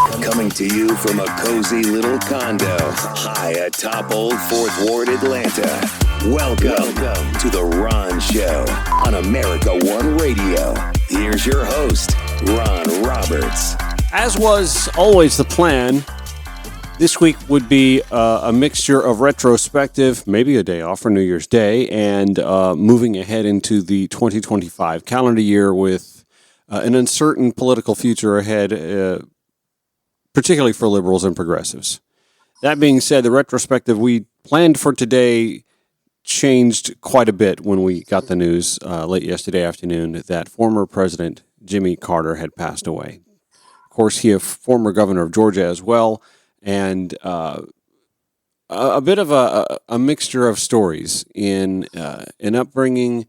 Coming to you from a cozy little condo high atop Old Fourth Ward, Atlanta. Welcome to The Ron Show on America One Radio. Here's your host, Ron Roberts. As was always the plan, this week would be a mixture of retrospective, maybe a day off for New Year's Day, and moving ahead into the 2025 calendar year with an uncertain political future ahead, particularly for liberals and progressives. That being said, the retrospective we planned for today changed quite a bit when we got the news late yesterday afternoon that former President Jimmy Carter had passed away. Of course, he is former governor of Georgia as well, and a bit of a mixture of stories in an upbringing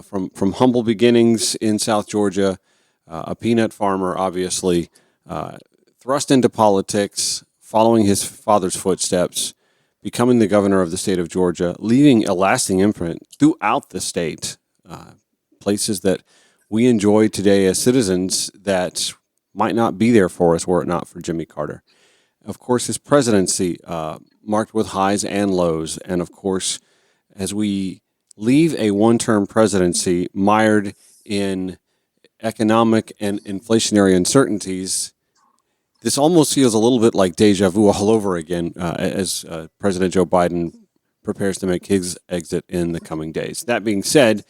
from humble beginnings in South Georgia, a peanut farmer, obviously, thrust into politics, following his father's footsteps, becoming the governor of the state of Georgia, leaving a lasting imprint throughout the state, places that we enjoy today as citizens that might not be there for us were it not for Jimmy Carter. Of course, his presidency marked with highs and lows, and of course, as we leave a one-term presidency mired in economic and inflationary uncertainties, this almost feels a little bit like deja vu all over again as President Joe Biden prepares to make his exit in the coming days. That being said,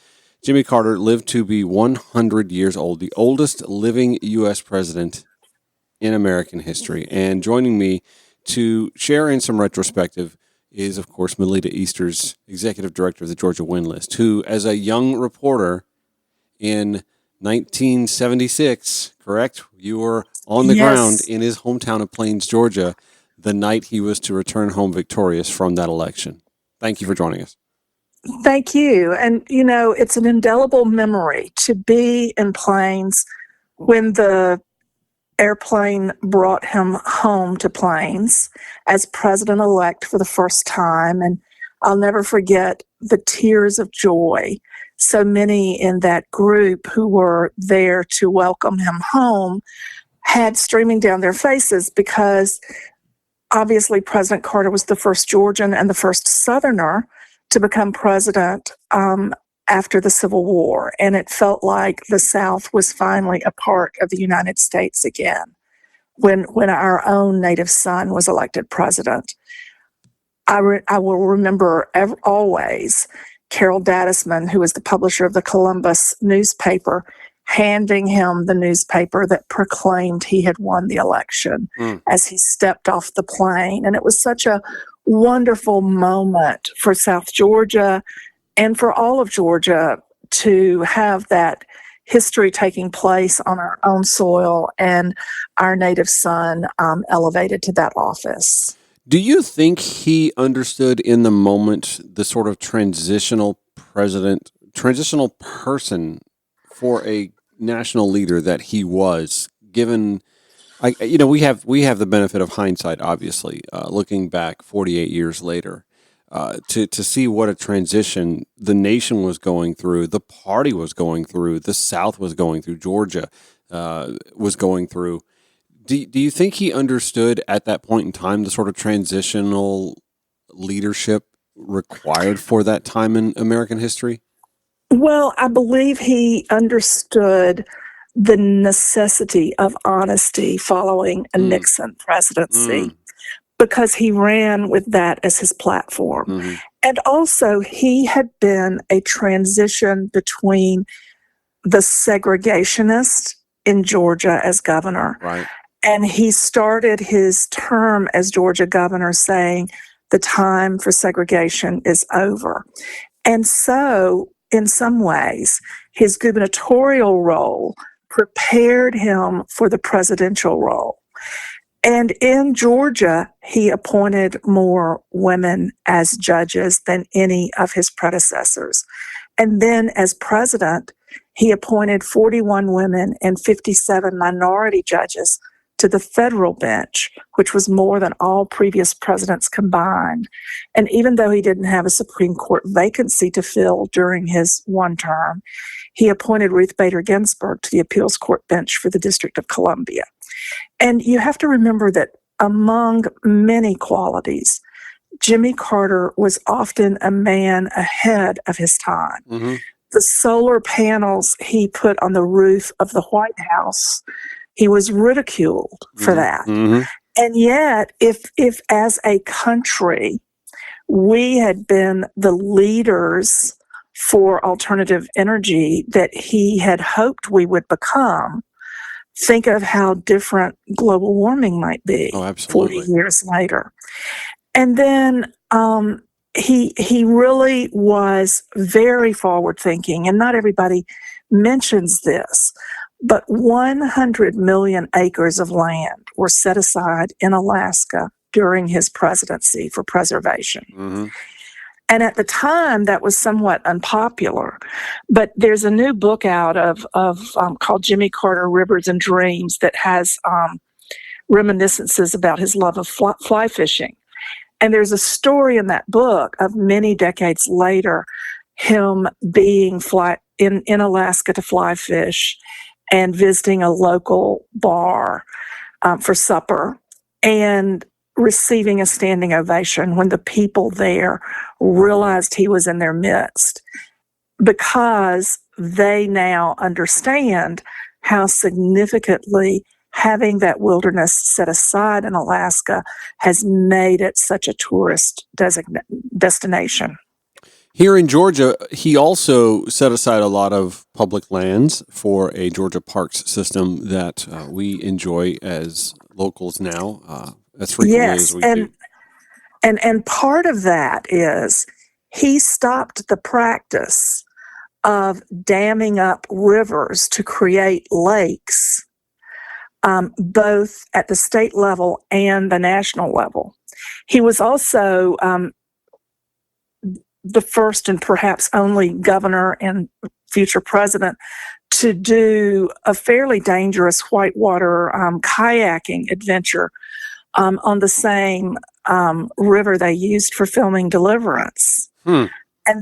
Jimmy Carter lived to be 100 years old, the oldest living U.S. president in American history. And joining me to share in some retrospective is, of course, Melita Easter's executive director of the Georgia Win List, who, as a young reporter in 1976, correct? You were on the ground in his hometown of Plains, Georgia, the night he was to return home victorious from that election. Thank you for joining us. Thank you. And, it's an indelible memory to be in Plains when the airplane brought him home to Plains as president-elect for the first time. And I'll never forget the tears of joy. So many in that group who were there to welcome him home had streaming down their faces because obviously President Carter was the first Georgian and the first Southerner to become president after the Civil War. And it felt like the South was finally a part of the United States again when our own native son was elected president. I will remember always Carol Dadisman, who was the publisher of the Columbus newspaper, handing him the newspaper that proclaimed he had won the election as he stepped off the plane. And it was such a wonderful moment for South Georgia and for all of Georgia to have that history taking place on our own soil and our native son elevated to that office. Do you think he understood in the moment the sort of transitional person for a national leader that he was, given, we have the benefit of hindsight, obviously, looking back 48 years later, to see what a transition the nation was going through, the party was going through, the South was going through, Georgia was going through. Do you think he understood at that point in time the sort of transitional leadership required for that time in American history? Well, I believe he understood the necessity of honesty following a Nixon presidency because he ran with that as his platform. Mm-hmm. And also, he had been a transition between the segregationist in Georgia as governor. Right. And he started his term as Georgia governor saying, the time for segregation is over. And so, in some ways, his gubernatorial role prepared him for the presidential role. And in Georgia, he appointed more women as judges than any of his predecessors. And then as president, he appointed 41 women and 57 minority judges to the federal bench, which was more than all previous presidents combined. And even though he didn't have a Supreme Court vacancy to fill during his one term, he appointed Ruth Bader Ginsburg to the appeals court bench for the District of Columbia. And you have to remember that among many qualities, Jimmy Carter was often a man ahead of his time. Mm-hmm. The solar panels he put on the roof of the White House, he was ridiculed for that. Mm-hmm. And yet, if as a country, we had been the leaders for alternative energy that he had hoped we would become, think of how different global warming might be Oh, absolutely. 40 years later. And then he really was very forward thinking, and not everybody mentions this, but 100 million acres of land were set aside in Alaska during his presidency for preservation. Mm-hmm. And at the time, that was somewhat unpopular. But there's a new book out called Jimmy Carter: Rivers and Dreams that has reminiscences about his love of fly fishing. And there's a story in that book of many decades later, him being in Alaska to fly fish and visiting a local bar for supper and receiving a standing ovation when the people there realized he was in their midst, because they now understand how significantly having that wilderness set aside in Alaska has made it such a tourist destination. Here in Georgia, he also set aside a lot of public lands for a Georgia parks system that we enjoy as locals now, as frequently as we do. And part of that is he stopped the practice of damming up rivers to create lakes, both at the state level and the national level. He was also the first and perhaps only governor and future president to do a fairly dangerous whitewater kayaking adventure on the same river they used for filming Deliverance. And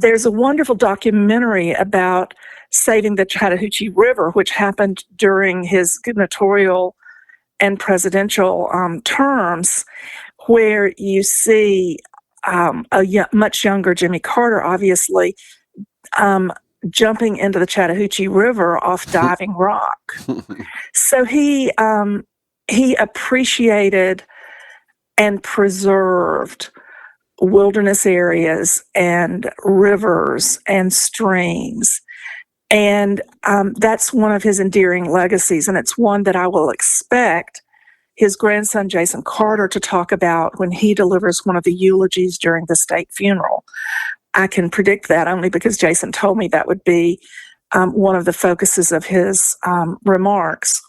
there's a wonderful documentary about saving the Chattahoochee River, which happened during his gubernatorial and presidential terms, where you see much younger Jimmy Carter, obviously, jumping into the Chattahoochee River off Diving Rock. So he appreciated and preserved wilderness areas and rivers and streams. And that's one of his endearing legacies. And it's one that I will expect his grandson, Jason Carter, to talk about when he delivers one of the eulogies during the state funeral. I can predict that only because Jason told me that would be one of the focuses of his remarks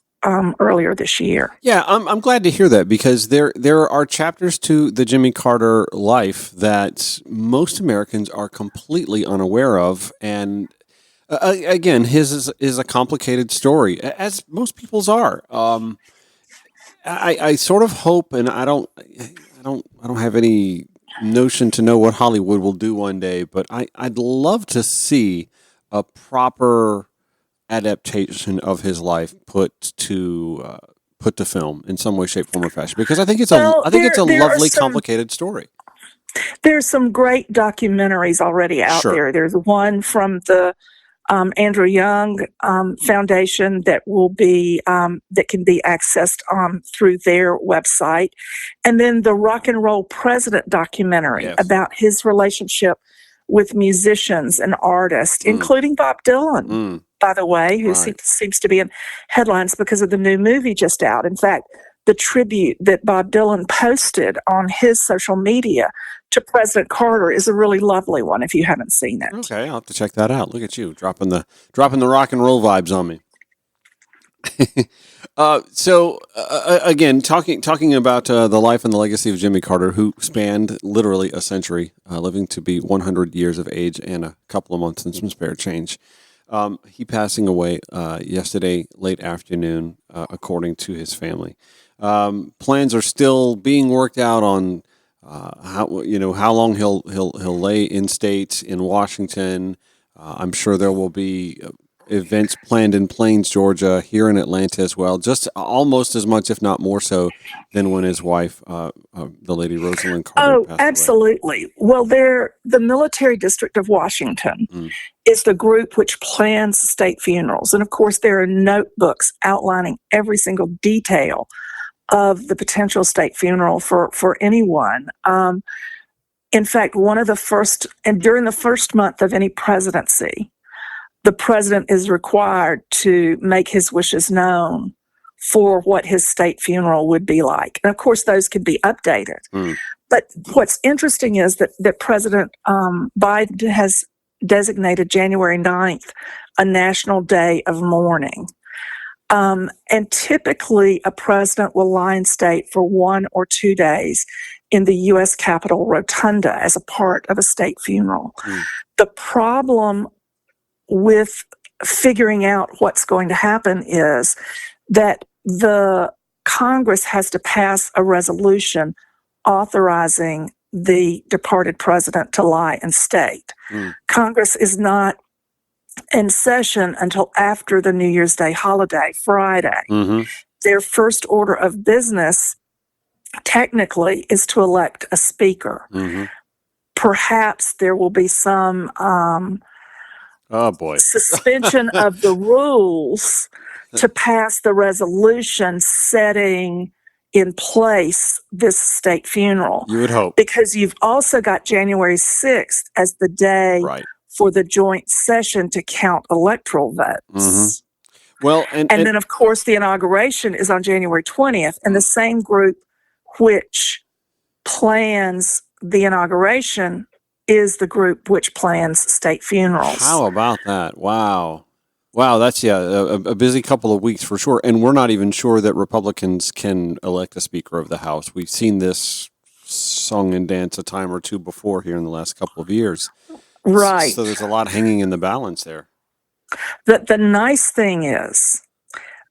earlier this year. Yeah, I'm glad to hear that, because there are chapters to the Jimmy Carter life that most Americans are completely unaware of, and again, his is a complicated story, as most people's are. I sort of hope, and I don't have any notion to know what Hollywood will do one day, but I'd love to see a proper adaptation of his life put to film in some way, shape, form, or fashion, because I think it's a lovely, complicated story. There's some great documentaries already out there. There's one from the Andrew Young Foundation that will be that can be accessed through their website, and then the Rock and Roll President documentary about his relationship with musicians and artists, including Bob Dylan, by the way, who seems to be in headlines because of the new movie just out. In fact, the tribute that Bob Dylan posted on his social media to President Carter is a really lovely one if you haven't seen it. Okay, I'll have to check that out. Look at you, dropping the rock and roll vibes on me. Again, talking about the life and the legacy of Jimmy Carter, who spanned literally a century, living to be 100 years of age and a couple of months and some spare change. He passing away yesterday late afternoon, according to his family. Plans are still being worked out on how long he'll lay in state in Washington. I'm sure there will be events planned in Plains, Georgia, here in Atlanta as well, just almost as much, if not more so, than when his wife, the lady Rosalind Carter, passed away. Absolutely. Well, the Military District of Washington is the group which plans state funerals. And of course, there are notebooks outlining every single detail of the potential state funeral for anyone. In fact, during the first month of any presidency, the president is required to make his wishes known for what his state funeral would be like. And of course, those can be updated. But what's interesting is that President Biden has designated January 9th a national day of mourning. And typically, a president will lie in state for 1 or 2 days in the U.S. Capitol Rotunda as a part of a state funeral. The problem with figuring out what's going to happen is that the Congress has to pass a resolution authorizing the departed president to lie in state. Congress is not in session until after the New Year's Day holiday, Friday. Their first order of business, technically, is to elect a speaker. Perhaps there will be some suspension of the rules to pass the resolution setting in place this state funeral. You would hope. Because you've also got January 6th as the day for the joint session to count electoral votes. Well, and then, of course, the inauguration is on January 20th, and the same group which plans the inauguration is the group which plans state funerals. How about that? Wow, that's a busy couple of weeks for sure. And we're not even sure that Republicans can elect a Speaker of the House. We've seen this song and dance a time or two before here in the last couple of years. Right. So there's a lot hanging in the balance there. The nice thing is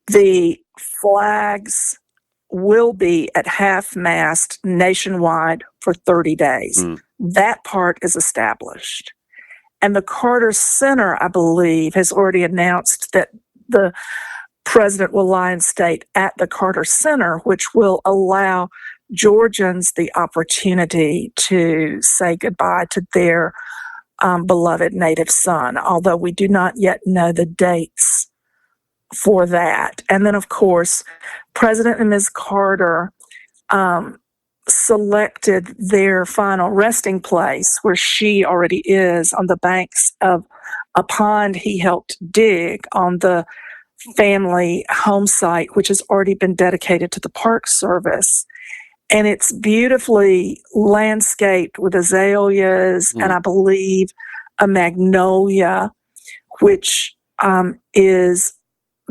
the flags will be at half-mast nationwide for 30 days. That part is established. And the Carter Center, I believe, has already announced that the president will lie in state at the Carter Center, which will allow Georgians the opportunity to say goodbye to their beloved native son, although we do not yet know the dates for that. And then, of course, President and Ms. Carter selected their final resting place, where she already is, on the banks of a pond he helped dig on the family home site, which has already been dedicated to the Park Service. And it's beautifully landscaped with azaleas and I believe a magnolia, which is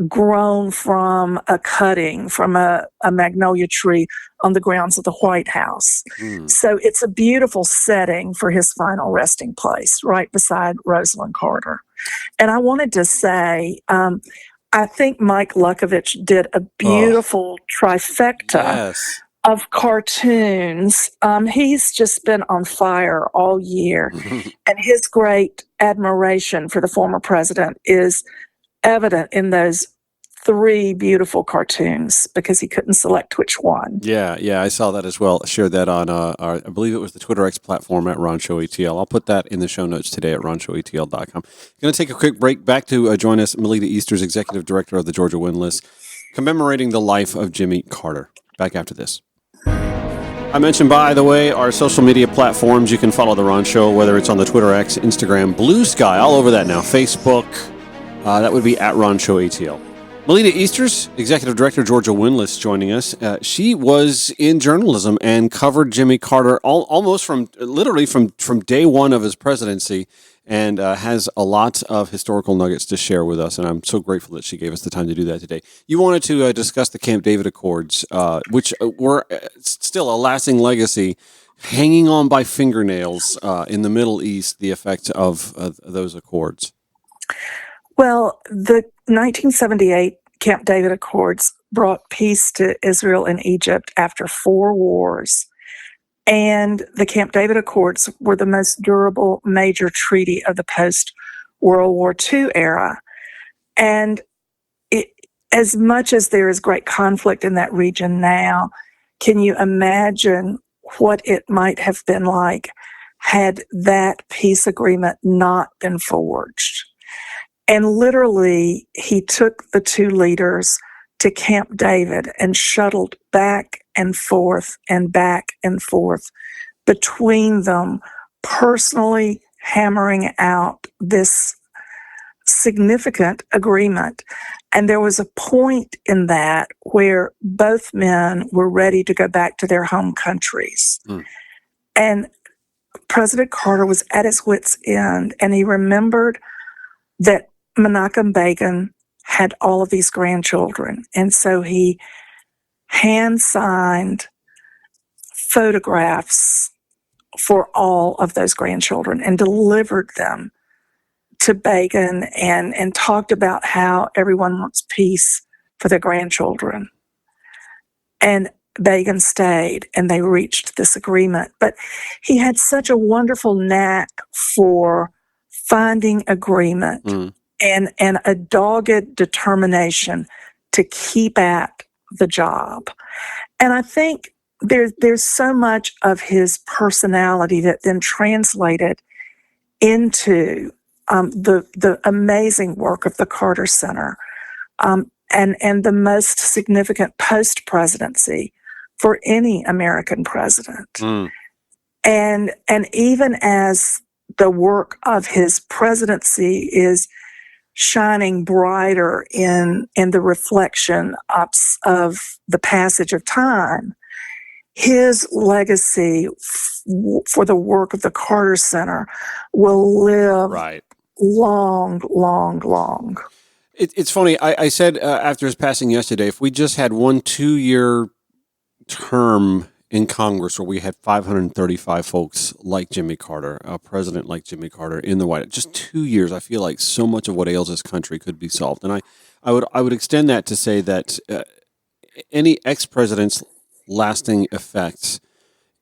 grown from a cutting from a magnolia tree on the grounds of the White House. So it's a beautiful setting for his final resting place, right beside Rosalind Carter. And I wanted to say, I think Mike Lukovich did a beautiful trifecta of cartoons. He's just been on fire all year. And his great admiration for the former president is evident in those 3 beautiful cartoons, because he couldn't select which one. Yeah, I saw that as well. Shared that on our, I believe it was the Twitter X platform at Ron Show ATL. I'll put that in the show notes today at ronshowatl.com. Going to take a quick break. Back to join us, Melita Easters, Executive Director of the Georgia Windlass, commemorating the life of Jimmy Carter. Back after this. I mentioned, by the way, our social media platforms. You can follow The Ron Show, whether it's on the Twitter X, Instagram, Blue Sky, all over that now, Facebook. That would be at Ron Show ATL. Melita Easters, Executive Director, Georgia Windlass, joining us. She was in journalism and covered Jimmy Carter almost from day one of his presidency, and has a lot of historical nuggets to share with us. And I'm so grateful that she gave us the time to do that today. You wanted to discuss the Camp David Accords, which were still a lasting legacy, hanging on by fingernails in the Middle East, the effect of those accords. Well, the 1978 Camp David Accords brought peace to Israel and Egypt after 4 wars. And the Camp David Accords were the most durable major treaty of the post-World War II era. And it, as much as there is great conflict in that region now, can you imagine what it might have been like had that peace agreement not been forged? And literally, he took the two leaders to Camp David and shuttled back and forth between them, personally hammering out this significant agreement. And there was a point in that where both men were ready to go back to their home countries. And President Carter was at his wit's end, and he remembered that Menachem Begin had all of these grandchildren. And so he hand-signed photographs for all of those grandchildren and delivered them to Begin and talked about how everyone wants peace for their grandchildren. And Begin stayed, and they reached this agreement. But he had such a wonderful knack for finding agreement and a dogged determination to keep at the job. And I think there's so much of his personality that then translated into the amazing work of the Carter Center, and the most significant post-presidency for any American president. And even as the work of his presidency is shining brighter in the reflection of the passage of time, his legacy for the work of the Carter Center will live long, long, long. It's funny. I said after his passing yesterday, if we just had 1 2-year term in Congress where we had 535 folks like Jimmy Carter, a president like Jimmy Carter in the White House, just 2 years, I feel like so much of what ails this country could be solved. And I would extend that to say that any ex-president's lasting effects,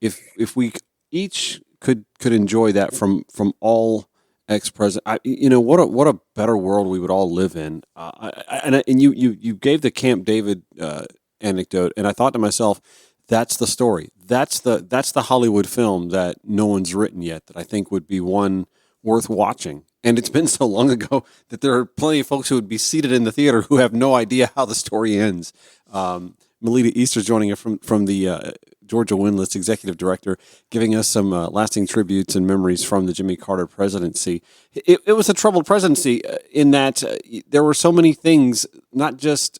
if we each could enjoy that from all ex-president, what a better world we would all live in. And you gave the Camp David anecdote, and I thought to myself, that's the story. That's the Hollywood film that no one's written yet that I think would be one worth watching. And it's been so long ago that there are plenty of folks who would be seated in the theater who have no idea how the story ends. Melita Easter's joining us from the Georgia Windlass executive director, giving us some lasting tributes and memories from the Jimmy Carter presidency. It was a troubled presidency in that there were so many things, not just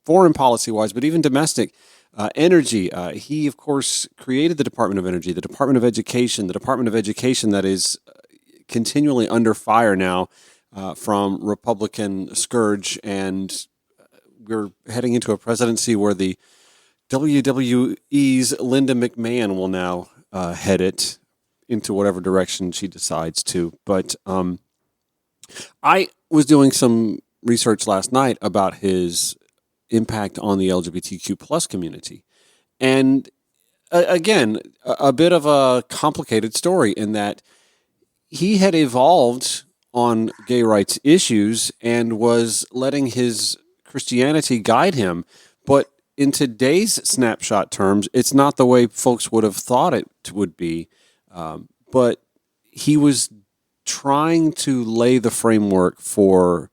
foreign policy-wise, but even domestic. Energy. He, of course, created the Department of Energy, the Department of Education that is continually under fire now from Republican scourge, and we're heading into a presidency where the WWE's Linda McMahon will now head it into whatever direction she decides to. But I was doing some research last night about his impact on the LGBTQ plus community. And again, a bit of a complicated story in that he had evolved on gay rights issues and was letting his Christianity guide him. But in today's snapshot terms, it's not the way folks would have thought it would be. But he was trying to lay the framework for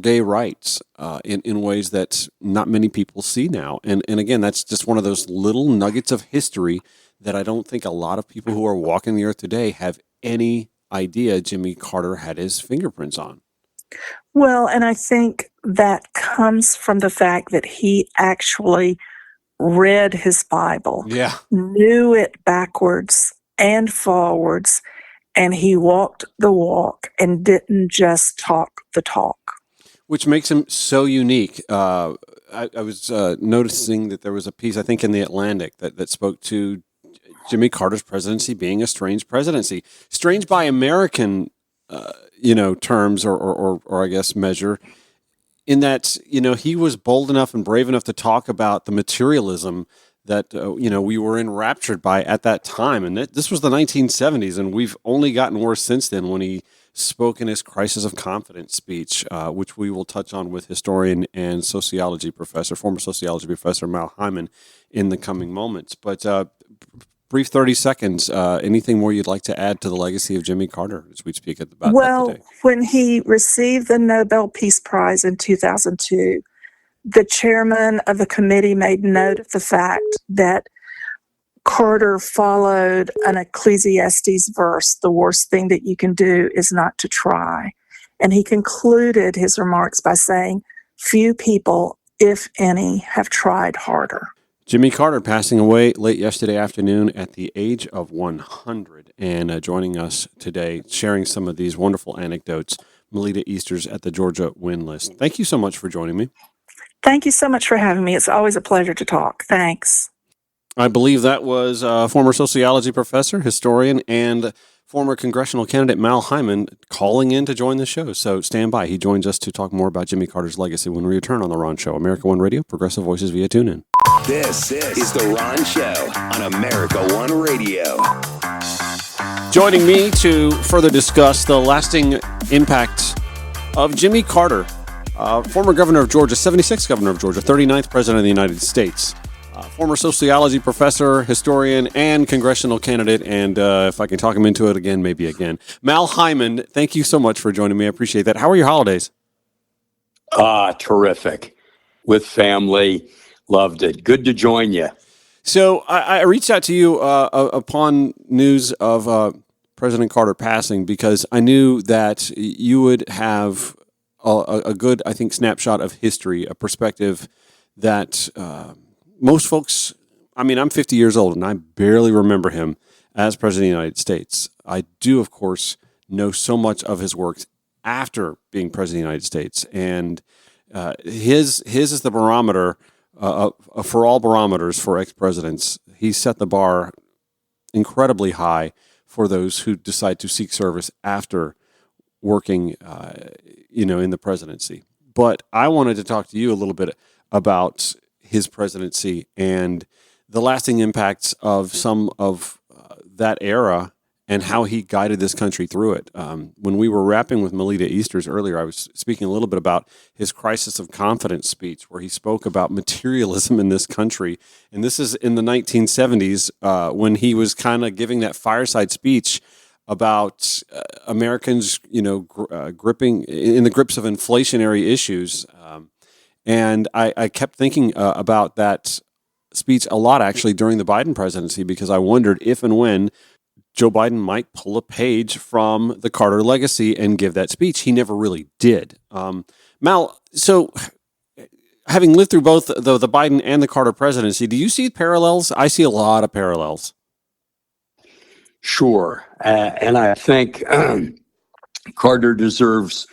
gay rights in ways that not many people see now. And again, that's just one of those little nuggets of history that I don't think a lot of people who are walking the earth today have any idea Jimmy Carter had his fingerprints on. Well, and I think that comes from the fact that he actually read his Bible, knew it backwards and forwards, and he walked the walk and didn't just talk the talk. Which makes him so unique. I was noticing that there was a piece, I think, in The Atlantic that spoke to Jimmy Carter's presidency being a strange presidency. Strange by American terms or I guess measure, in that, he was bold enough and brave enough to talk about the materialism that, we were enraptured by at that time. And this was the 1970s, and we've only gotten worse since then when he spoke in his crisis of confidence speech, which we will touch on with historian and former sociology professor Mal Hyman in the coming moments. But brief 30 seconds, anything more you'd like to add to the legacy of Jimmy Carter as we speak about that today? When he received the Nobel Peace Prize in 2002, the chairman of the committee made note of the fact that Carter followed an Ecclesiastes verse, the worst thing that you can do is not to try. And he concluded his remarks by saying, few people, if any, have tried harder. Jimmy Carter passing away late yesterday afternoon at the age of 100. And joining us today, sharing some of these wonderful anecdotes, Melita Easters at the Georgia Win List. Thank you so much for joining me. Thank you so much for having me. It's always a pleasure to talk. Thanks. I believe that was former sociology professor, historian, and former congressional candidate Mal Hyman calling in to join the show. So stand by. He joins us to talk more about Jimmy Carter's legacy when we return on The Ron Show. America One Radio, Progressive Voices via TuneIn. This is The Ron Show on America One Radio. Joining me to further discuss the lasting impact of Jimmy Carter, former governor of Georgia, 76th governor of Georgia, 39th president of the United States, former sociology professor, historian, and congressional candidate, and if I can talk him into it again, maybe again. Mal Hyman, thank you so much for joining me. I appreciate that. How are your holidays? Terrific. With family. Loved it. Good to join you. So I reached out to you upon news of President Carter passing because I knew that you would have a good, I think, snapshot of history, a perspective that most folks, I mean, I'm 50 years old and I barely remember him as President of the United States. I do, of course, know so much of his work after being President of the United States. And his is the barometer for all barometers for ex-presidents. He set the bar incredibly high for those who decide to seek service after working, in the presidency. But I wanted to talk to you a little bit about his presidency and the lasting impacts of some of that era and how he guided this country through it. When we were rapping with Melita Easters earlier, I was speaking a little bit about his crisis of confidence speech, where he spoke about materialism in this country. And this is in the 1970s when he was kind of giving that fireside speech about Americans, gripping in the grips of inflationary issues. And I kept thinking about that speech a lot, actually, during the Biden presidency, because I wondered if and when Joe Biden might pull a page from the Carter legacy and give that speech. He never really did. Mal, so having lived through both the Biden and the Carter presidency, do you see parallels? I see a lot of parallels. Sure. And I think Carter deserves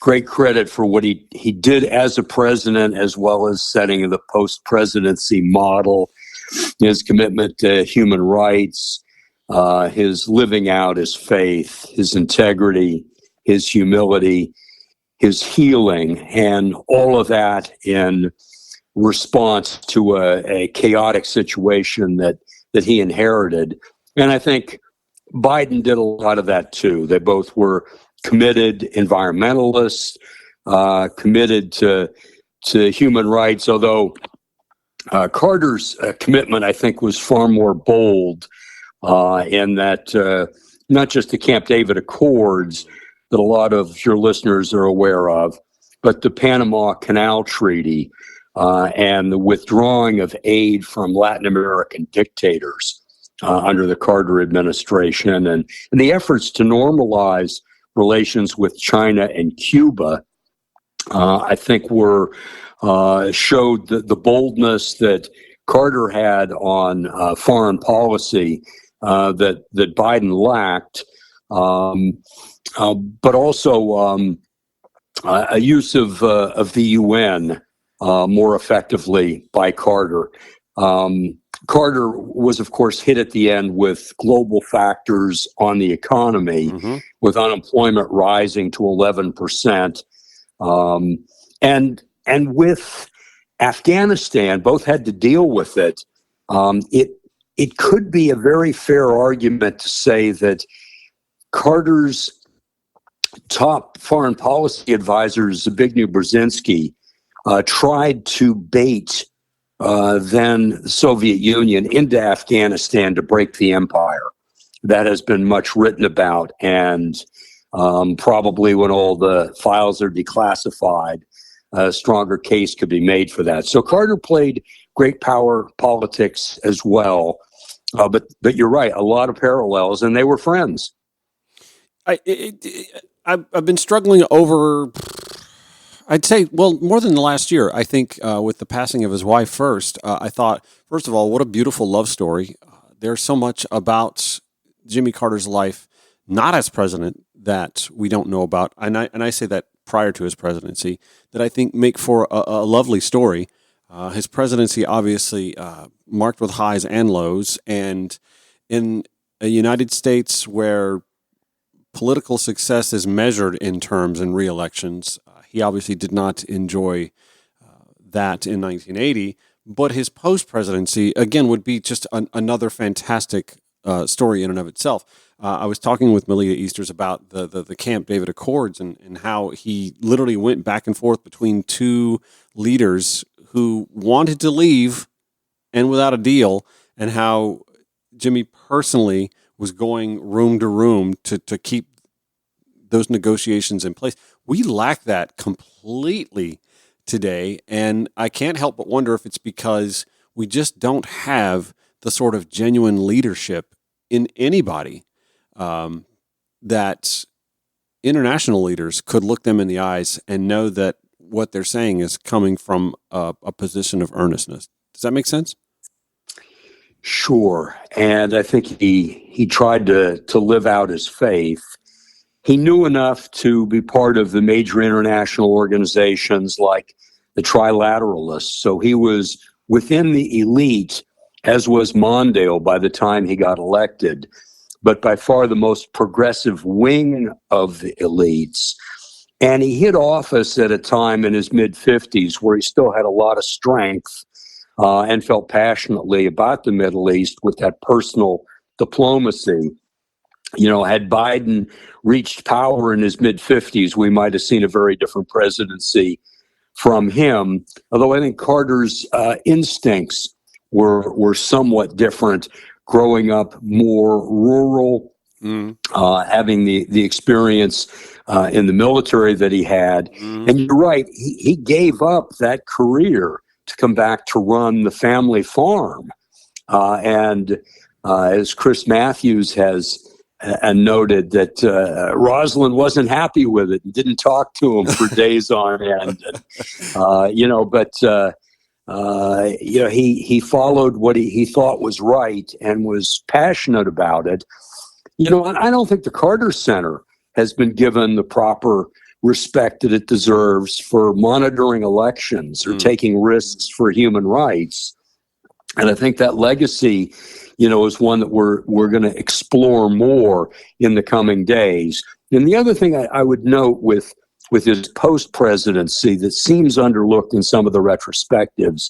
great credit for what he did as a president, as well as setting the post-presidency model, his commitment to human rights, his living out his faith, his integrity, his humility, his healing, and all of that in response to a chaotic situation that he inherited. And I think Biden did a lot of that too. They both were committed environmentalists, committed to human rights, although Carter's commitment, I think, was far more bold in that not just the Camp David Accords that a lot of your listeners are aware of, but the Panama Canal Treaty and the withdrawing of aid from Latin American dictators under the Carter administration, and the efforts to normalize relations with China and Cuba, I think showed the boldness that Carter had on foreign policy that Biden lacked, but also a use of the UN more effectively by Carter. Carter was, of course, hit at the end with global factors on the economy, with unemployment rising to 11%, and with Afghanistan, both had to deal with it. It could be a very fair argument to say that Carter's top foreign policy advisor Zbigniew Brzezinski tried to bait then the Soviet Union into Afghanistan to break the empire. That has been much written about, and probably when all the files are declassified, a stronger case could be made for that. So Carter played great power politics as well, but you're right, a lot of parallels, and they were friends. I've been struggling over, I'd say, well, more than the last year. I think with the passing of his wife first, I thought, first of all, what a beautiful love story. There's so much about Jimmy Carter's life, not as president, that we don't know about. And I say that prior to his presidency, that I think make for a lovely story. His presidency obviously marked with highs and lows. And in a United States where political success is measured in terms in re-elections, he obviously did not enjoy that in 1980. But his post-presidency, again, would be just another fantastic story in and of itself. I was talking with Malia Easters about the Camp David Accords and how he literally went back and forth between two leaders who wanted to leave and without a deal, and how Jimmy personally was going room to room to keep those negotiations in place. We lack that completely today, and I can't help but wonder if it's because we just don't have the sort of genuine leadership in anybody that international leaders could look them in the eyes and know that what they're saying is coming from a position of earnestness. Does that make sense? Sure. And I think he tried to live out his faith. He knew enough to be part of the major international organizations like the Trilateralists. So he was within the elite, as was Mondale by the time he got elected, but by far the most progressive wing of the elites. And he hit office at a time in his mid-50s where he still had a lot of strength and felt passionately about the Middle East with that personal diplomacy. You know, had Biden reached power in his mid-50s, we might have seen a very different presidency from him. Although I think Carter's instincts were somewhat different, growing up more rural, having the experience in the military that he had. And you're right, he gave up that career to come back to run the family farm. And as Chris Matthews has noted, that Rosalind wasn't happy with it and didn't talk to him for days on end. And, he followed what he thought was right and was passionate about it. You know, I don't think the Carter Center has been given the proper respect that it deserves for monitoring elections or taking risks for human rights. And I think that legacy, is one that we're going to explore more in the coming days. And the other thing I would note with his post-presidency that seems underlooked in some of the retrospectives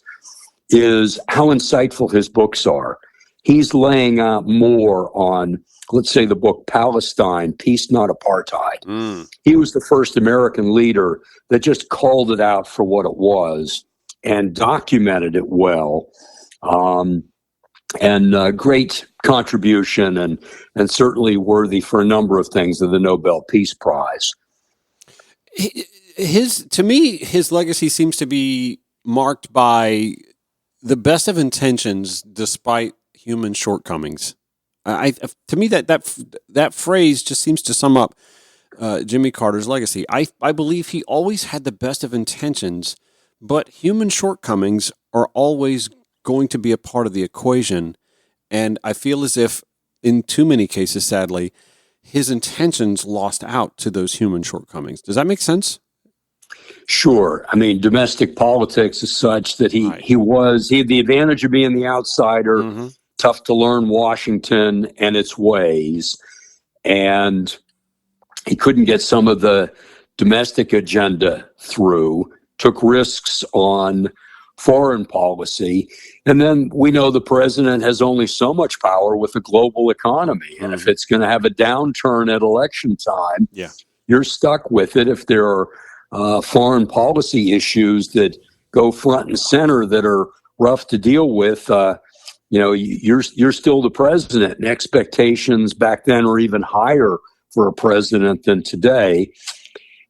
is how insightful his books are. He's laying out more on, let's say, the book Palestine, Peace Not Apartheid. He was the first American leader that just called it out for what it was and documented it well. Great contribution and certainly worthy for a number of things of the Nobel Peace Prize. To me, his legacy seems to be marked by the best of intentions despite human shortcomings. To me, that phrase just seems to sum up Jimmy Carter's legacy. I believe he always had the best of intentions, but human shortcomings are always going to be a part of the equation. And I feel as if, in too many cases, sadly, his intentions lost out to those human shortcomings. Does that make sense? Sure. I mean, domestic politics is such that he had the advantage of being the outsider, tough to learn Washington and its ways, and he couldn't get some of the domestic agenda through, took risks on foreign policy. And then we know the president has only so much power with the global economy. And if it's going to have a downturn at election time, you're stuck with it. If there are foreign policy issues that go front and center that are rough to deal with, you're still the president, and expectations back then were even higher for a president than today.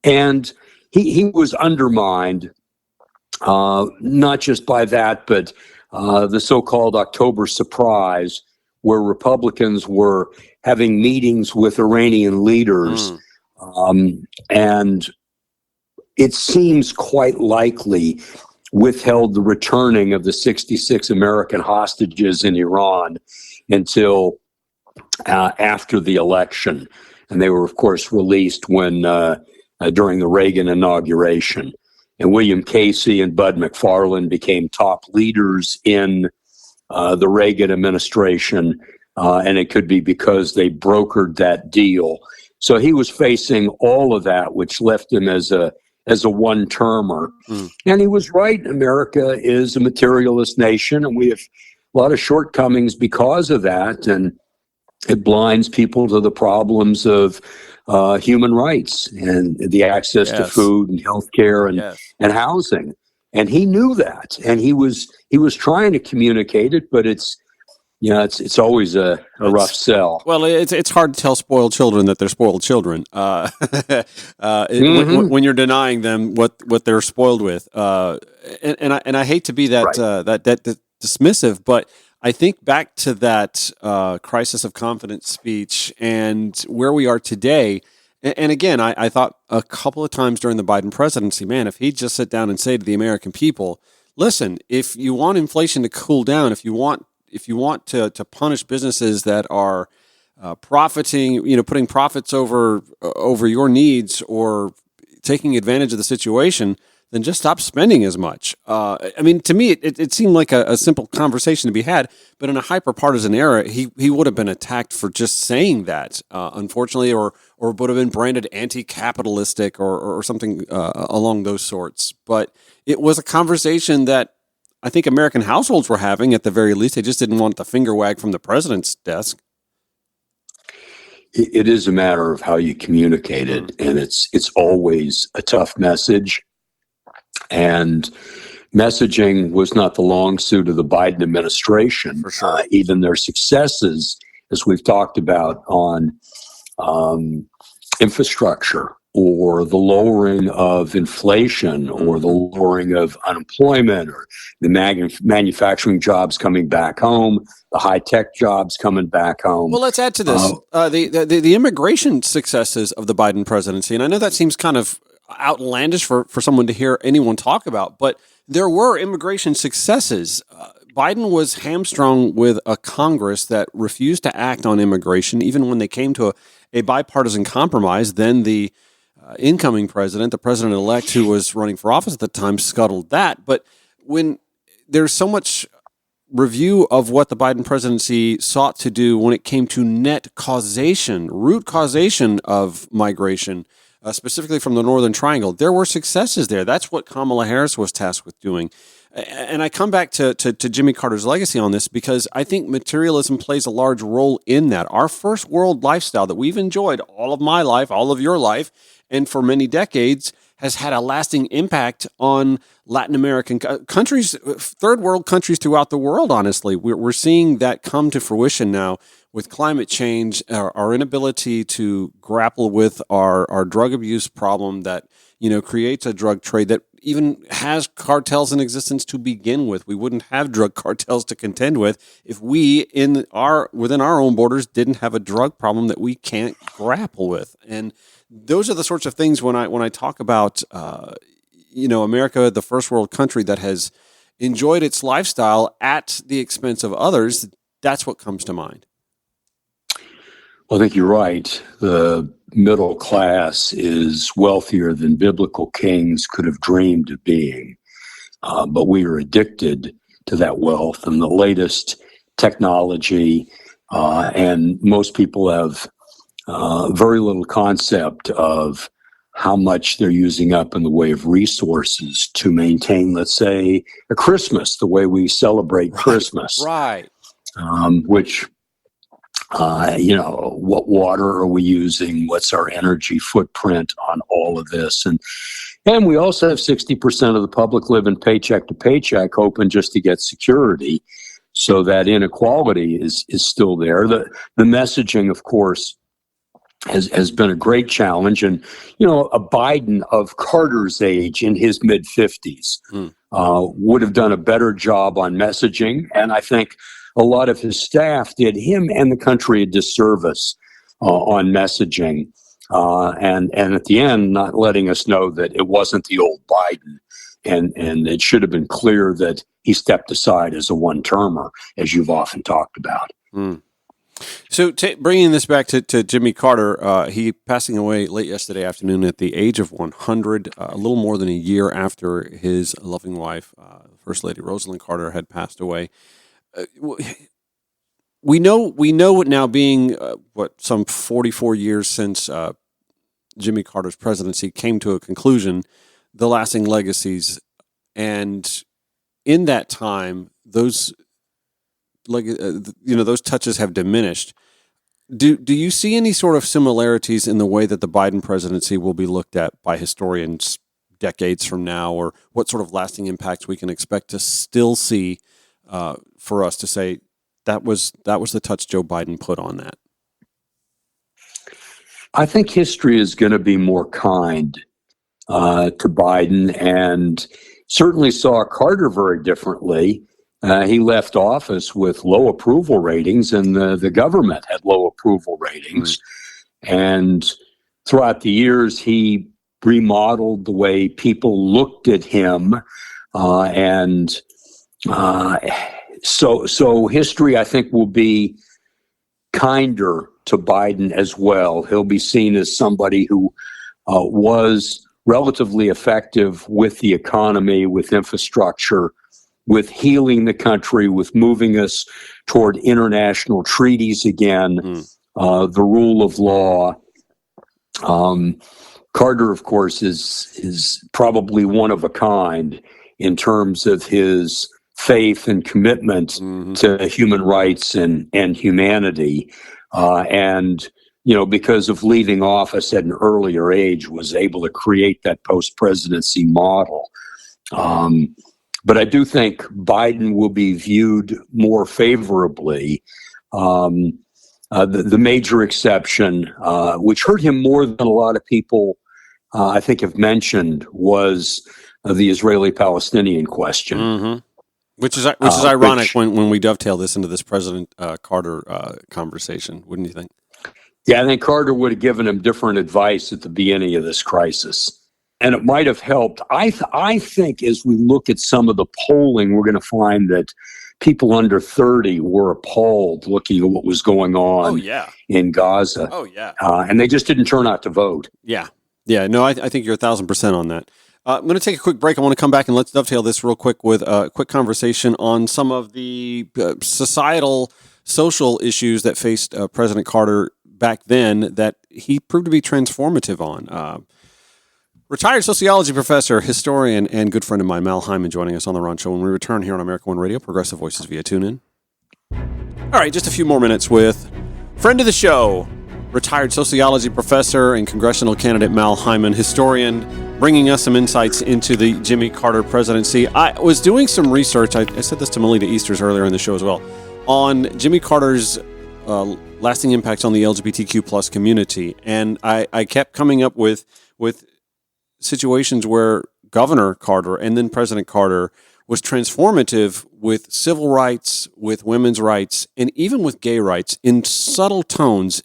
And he was undermined, not just by that, but the so-called October surprise, where Republicans were having meetings with Iranian leaders. And it seems quite likely withheld the returning of the 66 American hostages in Iran until after the election. And they were, of course, released when during the Reagan inauguration. And William Casey and Bud McFarlane became top leaders in the Reagan administration, and it could be because they brokered that deal. So he was facing all of that, which left him as a one-termer. And he was right. America is a materialist nation, and we have a lot of shortcomings because of that. And it blinds people to the problems of human rights and the access to food and healthcare and housing. And he knew that, and he was trying to communicate it, but it's always a rough sell. Well, it's hard to tell spoiled children that they're spoiled children when you're denying them what they're spoiled with. And I hate to be that that dismissive, but I think back to that crisis of confidence speech and where we are today. And again, I thought a couple of times during the Biden presidency, man, if he'd just sit down and say to the American people, listen, if you want inflation to cool down, if you want to punish businesses that are profiting, putting profits over your needs or taking advantage of the situation, then just stop spending as much. To me, it seemed like a simple conversation to be had, but in a hyper-partisan era, he would have been attacked for just saying that, unfortunately, or would have been branded anti-capitalistic or something along those sorts. But it was a conversation that I think American households were having, at the very least. They just didn't want the finger wag from the president's desk. It is a matter of how you communicate it, and it's always a tough message. And messaging was not the long suit of the Biden administration. For sure. Even their successes, as we've talked about on infrastructure, or the lowering of inflation, or the lowering of unemployment, or the manufacturing jobs coming back home, the high-tech jobs coming back home. Well, let's add to this the immigration successes of the Biden presidency. And I know that seems kind of outlandish for someone to hear anyone talk about, but there were immigration successes. Biden was hamstrung with a Congress that refused to act on immigration, even when they came to a bipartisan compromise. Then the incoming president, the president-elect who was running for office at the time, scuttled that. But when there's so much review of what the Biden presidency sought to do when it came to net causation, root causation of migration, specifically from the Northern Triangle, there were successes there. That's what Kamala Harris was tasked with doing. And I come back to Jimmy Carter's legacy on this because I think materialism plays a large role in that. Our first world lifestyle that we've enjoyed all of my life, all of your life, and for many decades has had a lasting impact on Latin American countries, third world countries throughout the world, honestly. We're seeing that come to fruition now with climate change, our inability to grapple with our drug abuse problem that, creates a drug trade that even has cartels in existence to begin with. We wouldn't have drug cartels to contend with if we within our own borders didn't have a drug problem that we can't grapple with. And those are the sorts of things when I talk about America, the first world country that has enjoyed its lifestyle at the expense of others, that's what comes to mind. Well, I think you're right. The middle class is wealthier than biblical kings could have dreamed of being. But we are addicted to that wealth and the latest technology. And most people have very little concept of how much they're using up in the way of resources to maintain, let's say, a Christmas, the way we celebrate Christmas. Right. Which What water are we using? What's our energy footprint on all of this? And we also have 60% of the public living paycheck to paycheck, hoping just to get security. So that inequality is still there. The messaging, of course, has been a great challenge. And, a Biden of Carter's age in his mid-50s would have done a better job on messaging. And I think a lot of his staff did him and the country a disservice on messaging. And at the end, not letting us know that it wasn't the old Biden. And it should have been clear that he stepped aside as a one-termer, as you've often talked about. So bringing this back to Jimmy Carter, he passing away late yesterday afternoon at the age of 100, a little more than a year after his loving wife, First Lady Rosalind Carter, had passed away. We know it now being some 44 years since Jimmy Carter's presidency came to a conclusion, the lasting legacies, and in that time, those touches have diminished. Do you see any sort of similarities in the way that the Biden presidency will be looked at by historians decades from now, or what sort of lasting impacts we can expect to still see for us to say that was the touch Joe Biden put on that? I think history is going to be more kind to Biden, and certainly saw Carter very differently. He left office with low approval ratings, and the government had low approval ratings. And throughout the years, he remodeled the way people looked at him. So history, I think, will be kinder to Biden as well. He'll be seen as somebody who was relatively effective with the economy, with infrastructure, with healing the country, with moving us toward international treaties again, the rule of law. Carter, of course, is probably one of a kind in terms of his faith and commitment to human rights and humanity. Because of leaving office at an earlier age, was able to create that post-presidency model. But I do think Biden will be viewed more favorably. The major exception, which hurt him more than a lot of people, I think, have mentioned, was the Israeli-Palestinian question. Which is ironic when we dovetail this into this President Carter conversation, wouldn't you think? Yeah, I think Carter would have given him different advice at the beginning of this crisis. And it might have helped. I think as we look at some of the polling, we're going to find that people under 30 were appalled looking at what was going on in Gaza. And they just didn't turn out to vote. Yeah. No, I think you're 1,000% on that. I'm going to take a quick break. I want to come back and let's dovetail this real quick with a quick conversation on some of the societal, social issues that faced President Carter back then that he proved to be transformative on. Retired sociology professor, historian, and good friend of mine, Mal Hyman, joining us on The Ron Show when we return here on America One Radio, Progressive Voices via TuneIn. All right, just a few more minutes with friend of the show, retired sociology professor and congressional candidate Mal Hyman, historian, bringing us some insights into the Jimmy Carter presidency. I was doing some research, I said this to Melita Easters earlier in the show as well, on Jimmy Carter's lasting impacts on the LGBTQ plus community, and I kept coming up with situations where Governor Carter and then President Carter was transformative with civil rights, with women's rights, and even with gay rights in subtle tones,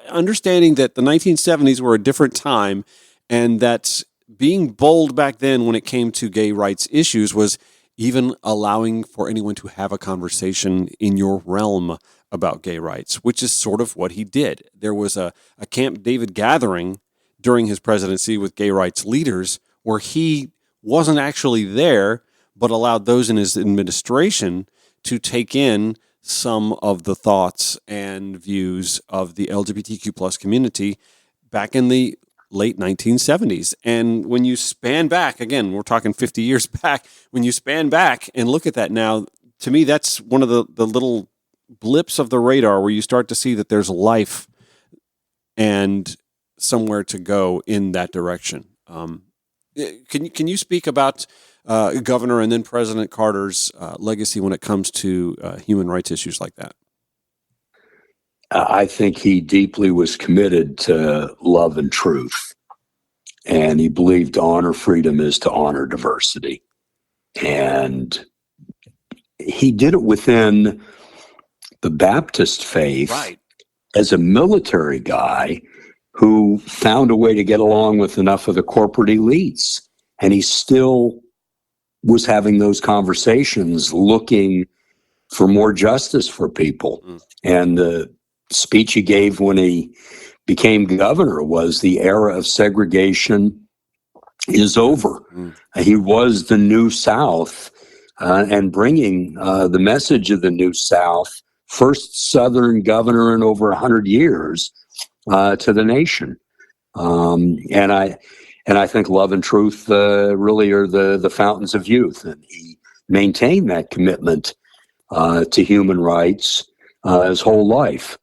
understanding that the 1970s were a different time and that being bold back then when it came to gay rights issues was even allowing for anyone to have a conversation in your realm about gay rights, which is sort of what he did. There was a Camp David gathering during his presidency with gay rights leaders where he wasn't actually there, but allowed those in his administration to take in some of the thoughts and views of the LGBTQ plus community back in the late 1970s. And when you span back, again, we're talking 50 years back, when you span back and look at that now, to me, that's one of the little blips of the radar where you start to see that there's life and somewhere to go in that direction. Can you speak about Governor and then President Carter's legacy when it comes to human rights issues like that? I think he deeply was committed to love and truth. And he believed to honor freedom is to honor diversity. And he did it within the Baptist faith, Right. As a military guy who found a way to get along with enough of the corporate elites. And he still was having those conversations looking for more justice for people. And the speech he gave when he became governor was the era of segregation is over. He was the New South and bringing the message of the New South, first Southern governor in over 100 years, to the nation. And I think love and truth really are the fountains of youth. And he maintained that commitment to human rights his whole life.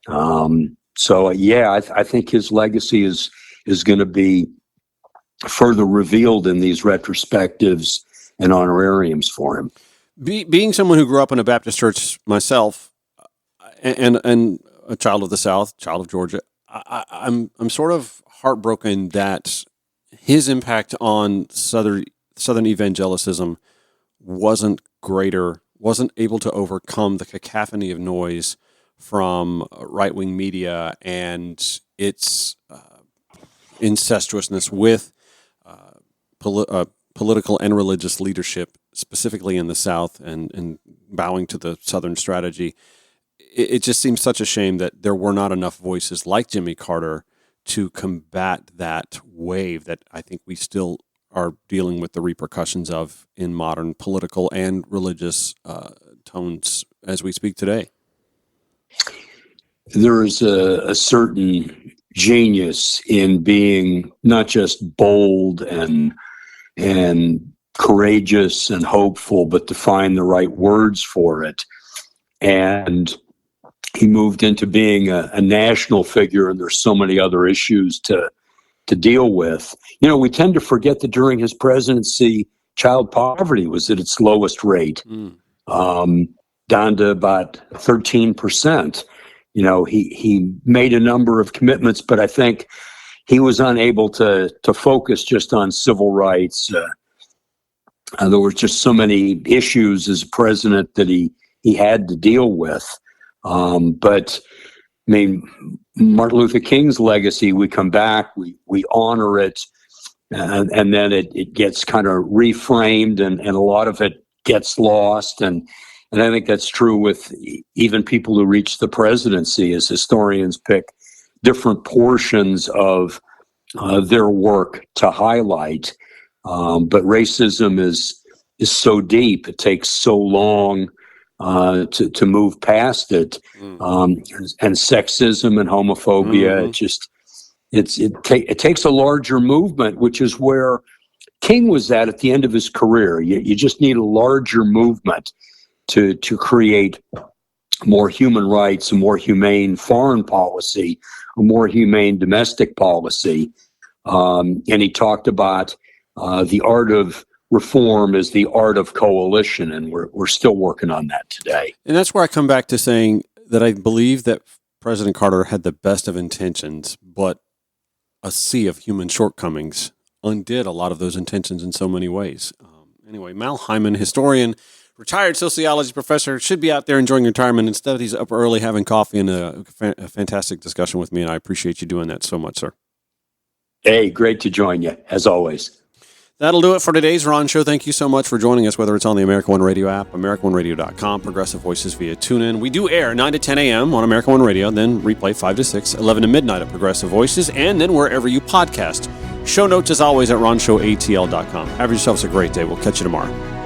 I think his legacy is going to be further revealed in these retrospectives and honorariums for him. Being someone who grew up in a Baptist church myself, and a child of the South, child of Georgia, I'm sort of heartbroken that his impact on Southern evangelicism wasn't greater, wasn't able to overcome the cacophony of noise from right-wing media and its incestuousness with political and religious leadership, specifically in the South, and bowing to the Southern strategy. It just seems such a shame that there were not enough voices like Jimmy Carter to combat that wave that I think we still are dealing with the repercussions of in modern political and religious tones as we speak today. There is a certain genius in being not just bold and courageous and hopeful, but to find the right words for it. And he moved into being a national figure, and there's so many other issues to deal with. You know, we tend to forget that during his presidency, child poverty was at its lowest rate, down to about 13%. You know, he made a number of commitments, but I think he was unable to focus just on civil rights. There were just so many issues as president that he had to deal with. But I mean, Martin Luther King's legacy, we come back, we honor it, and then it gets kind of reframed, and a lot of it gets lost. And I think that's true with even people who reach the presidency, as historians pick different portions of their work to highlight. But racism is so deep, it takes so long to move past it, and sexism and homophobia. It takes a larger movement, which is where King was at the end of his career. You just need a larger movement to create more human rights, a more humane foreign policy, a more humane domestic policy. And he talked about the art of reform is the art of coalition, and we're still working on that today. And that's where I come back to saying that I believe that President Carter had the best of intentions, but a sea of human shortcomings undid a lot of those intentions in so many ways. Anyway, Mal Hyman, historian, retired sociology professor, should be out there enjoying retirement. Instead, he's up early having coffee and a fantastic discussion with me, and I appreciate you doing that so much, sir. Hey, great to join you, as always. That'll do it for today's Ron Show. Thank you so much for joining us, whether it's on the America One Radio app, AmericaOneRadio.com, Progressive Voices via TuneIn. We do air 9 to 10 a.m. on America One Radio, then replay 5 to 6, 11 to midnight at Progressive Voices, and then wherever you podcast. Show notes, as always, at RonShowATL.com. Have yourselves a great day. We'll catch you tomorrow.